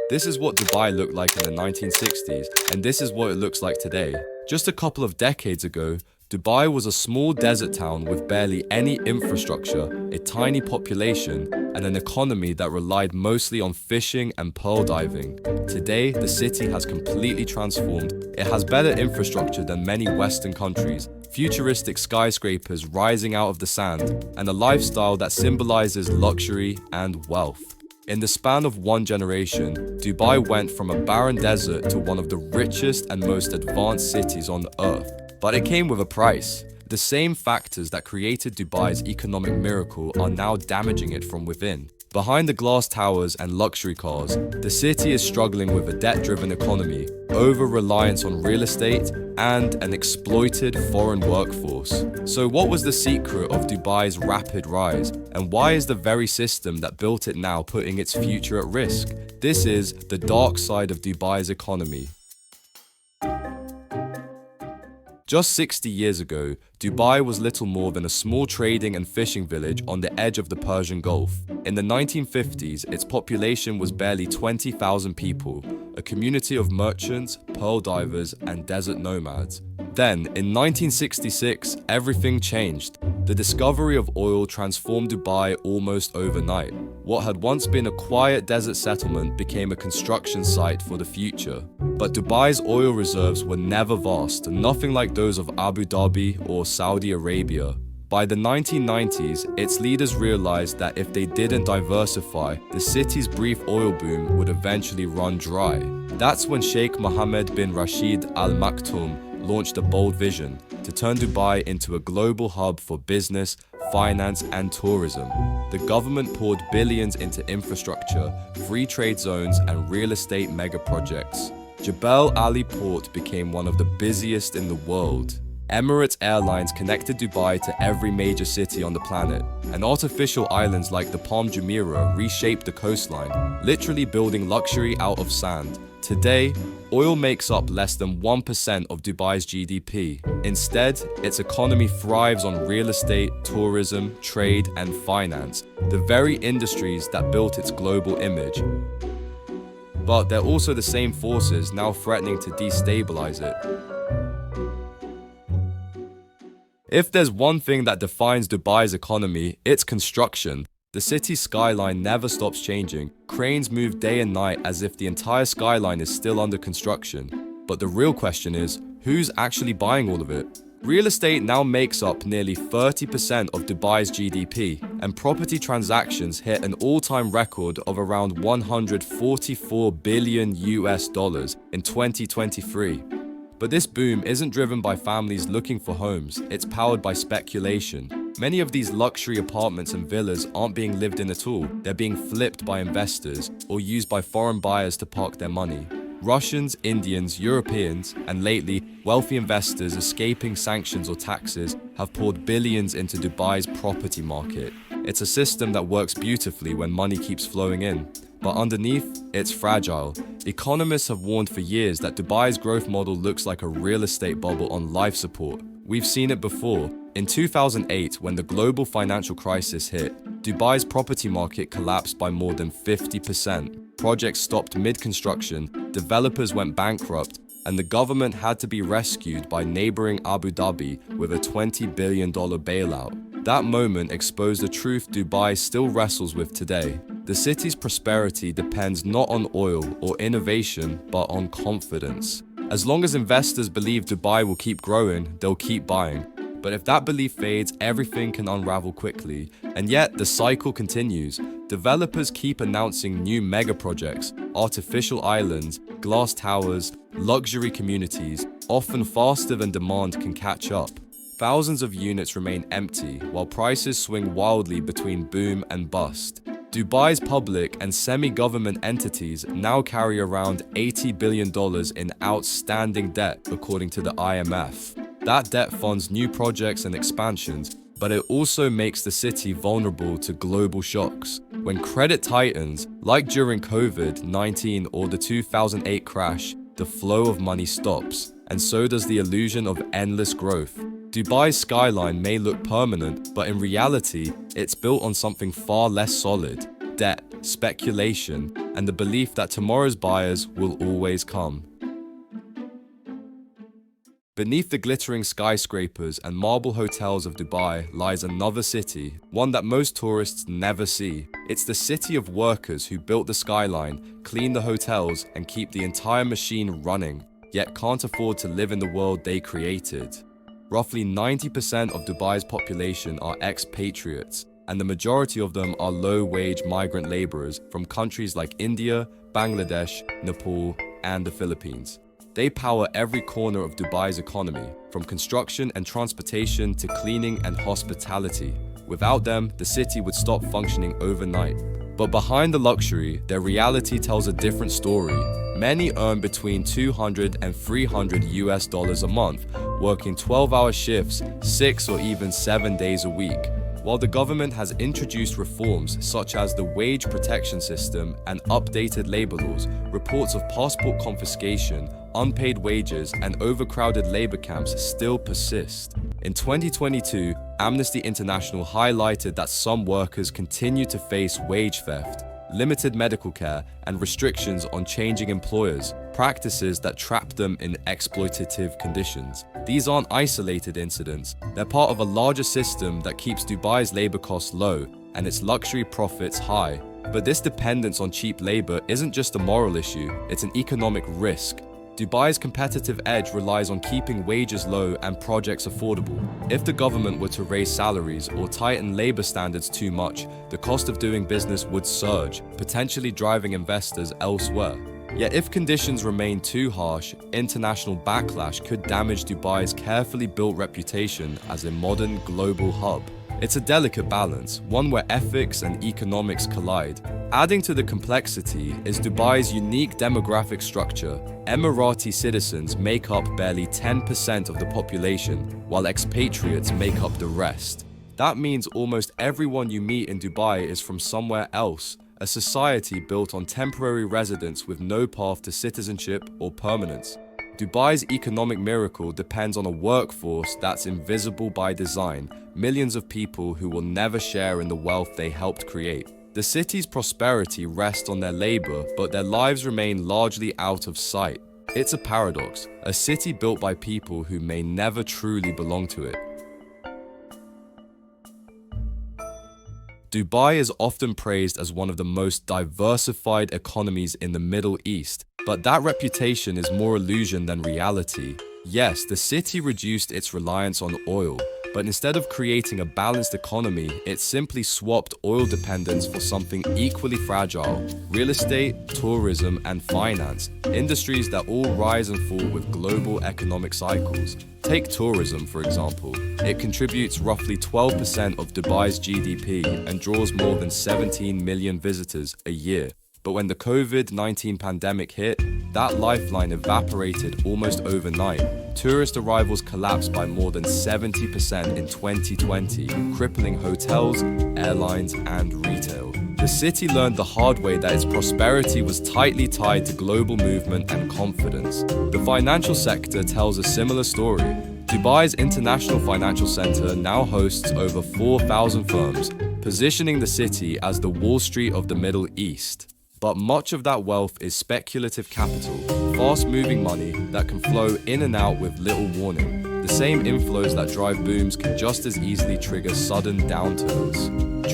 This is what Dubai looked like in the 1960s, and this is what it looks like today. Just a couple of decades ago, Dubai was a small desert town with barely any infrastructure, a tiny population, and an economy that relied mostly on fishing and pearl diving. Today, the city has completely transformed. It has better infrastructure than many Western countries, futuristic skyscrapers rising out of the sand, and a lifestyle that symbolizes luxury and wealth. In the span of one generation, Dubai went from a barren desert to one of the richest and most advanced cities on earth. But it came with a price. The same factors that created Dubai's economic miracle are now damaging it from within. Behind the glass towers and luxury cars, the city is struggling with a debt-driven economy, over-reliance on real estate, and an exploited foreign workforce. So what was the secret of Dubai's rapid rise? And why is the very system that built it now putting its future at risk? This is the dark side of Dubai's economy. Just 60 years ago, Dubai was little more than a small trading and fishing village on the edge of the Persian Gulf. In the 1950s, its population was barely 20,000 people, a community of merchants, pearl divers, and desert nomads. Then, in 1966, everything changed. The discovery of oil transformed Dubai almost overnight. What had once been a quiet desert settlement became a construction site for the future. But Dubai's oil reserves were never vast, nothing like those of Abu Dhabi or Saudi Arabia. By the 1990s, its leaders realized that if they didn't diversify, the city's brief oil boom would eventually run dry. That's when Sheikh Mohammed bin Rashid Al Maktoum launched a bold vision to turn Dubai into a global hub for business, finance, and tourism. The government poured billions into infrastructure, free trade zones, and real estate mega projects. Jebel Ali Port became one of the busiest in the world. Emirates Airlines connected Dubai to every major city on the planet, and artificial islands like the Palm Jumeirah reshaped the coastline, literally building luxury out of sand. Today, oil makes up less than 1% of Dubai's GDP. Instead, its economy thrives on real estate, tourism, trade, and finance, the very industries that built its global image. But they're also the same forces now threatening to destabilize it. If there's one thing that defines Dubai's economy, it's construction. The city's skyline never stops changing. Cranes move day and night as if the entire skyline is still under construction. But the real question is, who's actually buying all of it? Real estate now makes up nearly 30% of Dubai's GDP, and property transactions hit an all-time record of around 144 billion US dollars in 2023. But this boom isn't driven by families looking for homes, it's powered by speculation. Many of these luxury apartments and villas aren't being lived in at all, they're being flipped by investors or used by foreign buyers to park their money. Russians, Indians, Europeans, and lately, wealthy investors escaping sanctions or taxes have poured billions into Dubai's property market. It's a system that works beautifully when money keeps flowing in. But underneath, it's fragile. Economists have warned for years that Dubai's growth model looks like a real estate bubble on life support. We've seen it before. In 2008, when the global financial crisis hit, Dubai's property market collapsed by more than 50%. Projects stopped mid-construction, developers went bankrupt, and the government had to be rescued by neighboring Abu Dhabi with a $20 billion bailout. That moment exposed a truth Dubai still wrestles with today. The city's prosperity depends not on oil or innovation, but on confidence. As long as investors believe Dubai will keep growing, they'll keep buying. But if that belief fades, everything can unravel quickly. And yet, the cycle continues. Developers keep announcing new mega projects, artificial islands, glass towers, luxury communities, often faster than demand can catch up. Thousands of units remain empty, while prices swing wildly between boom and bust. Dubai's public and semi-government entities now carry around $80 billion in outstanding debt, according to the IMF. That debt funds new projects and expansions, but it also makes the city vulnerable to global shocks. When credit tightens, like during COVID-19 or the 2008 crash, the flow of money stops, and so does the illusion of endless growth. Dubai's skyline may look permanent, but in reality, it's built on something far less solid: debt. speculation, and the belief that tomorrow's buyers will always come. Beneath the glittering skyscrapers and marble hotels of Dubai lies another city, one that most tourists never see. It's the city of workers who built the skyline, clean the hotels, and keep the entire machine running, yet can't afford to live in the world they created. Roughly 90% of Dubai's population are expatriates, and the majority of them are low-wage migrant laborers from countries like India, Bangladesh, Nepal, and the Philippines. They power every corner of Dubai's economy, from construction and transportation to cleaning and hospitality. Without them, the city would stop functioning overnight. But behind the luxury, their reality tells a different story. Many earn between $200 and $300 a month, working 12-hour shifts, 6 or even 7 days a week. While the government has introduced reforms such as the wage protection system and updated labor laws, reports of passport confiscation, unpaid wages, and overcrowded labor camps still persist. In 2022, Amnesty International highlighted that some workers continue to face wage theft, limited medical care, and restrictions on changing employers, practices that trap them in exploitative conditions. These aren't isolated incidents, they're part of a larger system that keeps Dubai's labor costs low and its luxury profits high. But this dependence on cheap labor isn't just a moral issue, it's an economic risk. Dubai's competitive edge relies on keeping wages low and projects affordable. If the government were to raise salaries or tighten labor standards too much, the cost of doing business would surge, potentially driving investors elsewhere. Yet if conditions remain too harsh, international backlash could damage Dubai's carefully built reputation as a modern global hub. It's a delicate balance, one where ethics and economics collide. Adding to the complexity is Dubai's unique demographic structure. Emirati citizens make up barely 10% of the population, while expatriates make up the rest. That means almost everyone you meet in Dubai is from somewhere else, a society built on temporary residence with no path to citizenship or permanence. Dubai's economic miracle depends on a workforce that's invisible by design, millions of people who will never share in the wealth they helped create. The city's prosperity rests on their labor, but their lives remain largely out of sight. It's a paradox, a city built by people who may never truly belong to it. Dubai is often praised as one of the most diversified economies in the Middle East, but that reputation is more illusion than reality. Yes, the city reduced its reliance on oil, but instead of creating a balanced economy, it simply swapped oil dependence for something equally fragile: real estate, tourism, and finance, industries that all rise and fall with global economic cycles. Take tourism, for example. It contributes roughly 12% of Dubai's GDP and draws more than 17 million visitors a year. But when the COVID-19 pandemic hit, that lifeline evaporated almost overnight. Tourist arrivals collapsed by more than 70% in 2020, crippling hotels, airlines, and retail. The city learned the hard way that its prosperity was tightly tied to global movement and confidence. The financial sector tells a similar story. Dubai's International Financial Center now hosts over 4,000 firms, positioning the city as the Wall Street of the Middle East. But much of that wealth is speculative capital, fast-moving money that can flow in and out with little warning. The same inflows that drive booms can just as easily trigger sudden downturns.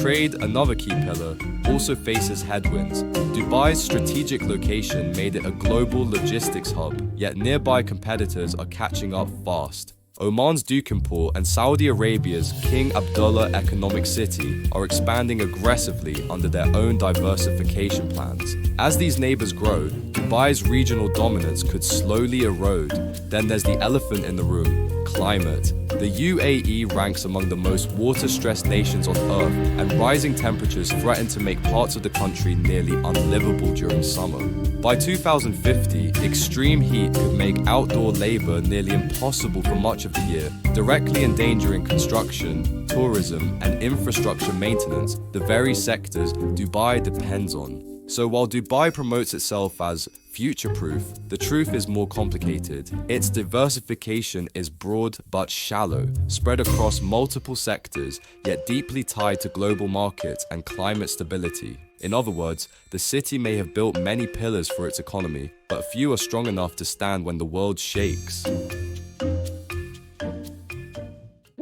Trade, another key pillar, also faces headwinds. Dubai's strategic location made it a global logistics hub, yet nearby competitors are catching up fast. Oman's Duqm Port and Saudi Arabia's King Abdullah Economic City are expanding aggressively under their own diversification plans. As these neighbors grow, Dubai's regional dominance could slowly erode. Then there's the elephant in the room: climate. The UAE ranks among the most water-stressed nations on Earth, and rising temperatures threaten to make parts of the country nearly unlivable during summer. By 2050, extreme heat could make outdoor labor nearly impossible for much of the year, directly endangering construction, tourism, and infrastructure maintenance, the very sectors Dubai depends on. So while Dubai promotes itself as future-proof, the truth is more complicated. Its diversification is broad but shallow, spread across multiple sectors, yet deeply tied to global markets and climate stability. In other words, the city may have built many pillars for its economy, but few are strong enough to stand when the world shakes.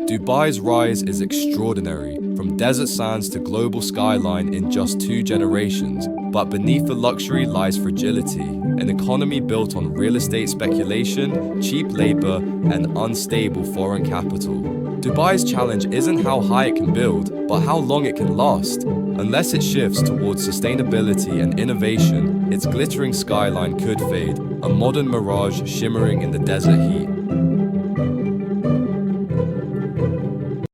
Dubai's rise is extraordinary, from desert sands to global skyline in just 2 generations. But beneath the luxury lies fragility, an economy built on real estate speculation, cheap labor, and unstable foreign capital. Dubai's challenge isn't how high it can build, but how long it can last. Unless it shifts towards sustainability and innovation, its glittering skyline could fade, a modern mirage shimmering in the desert heat.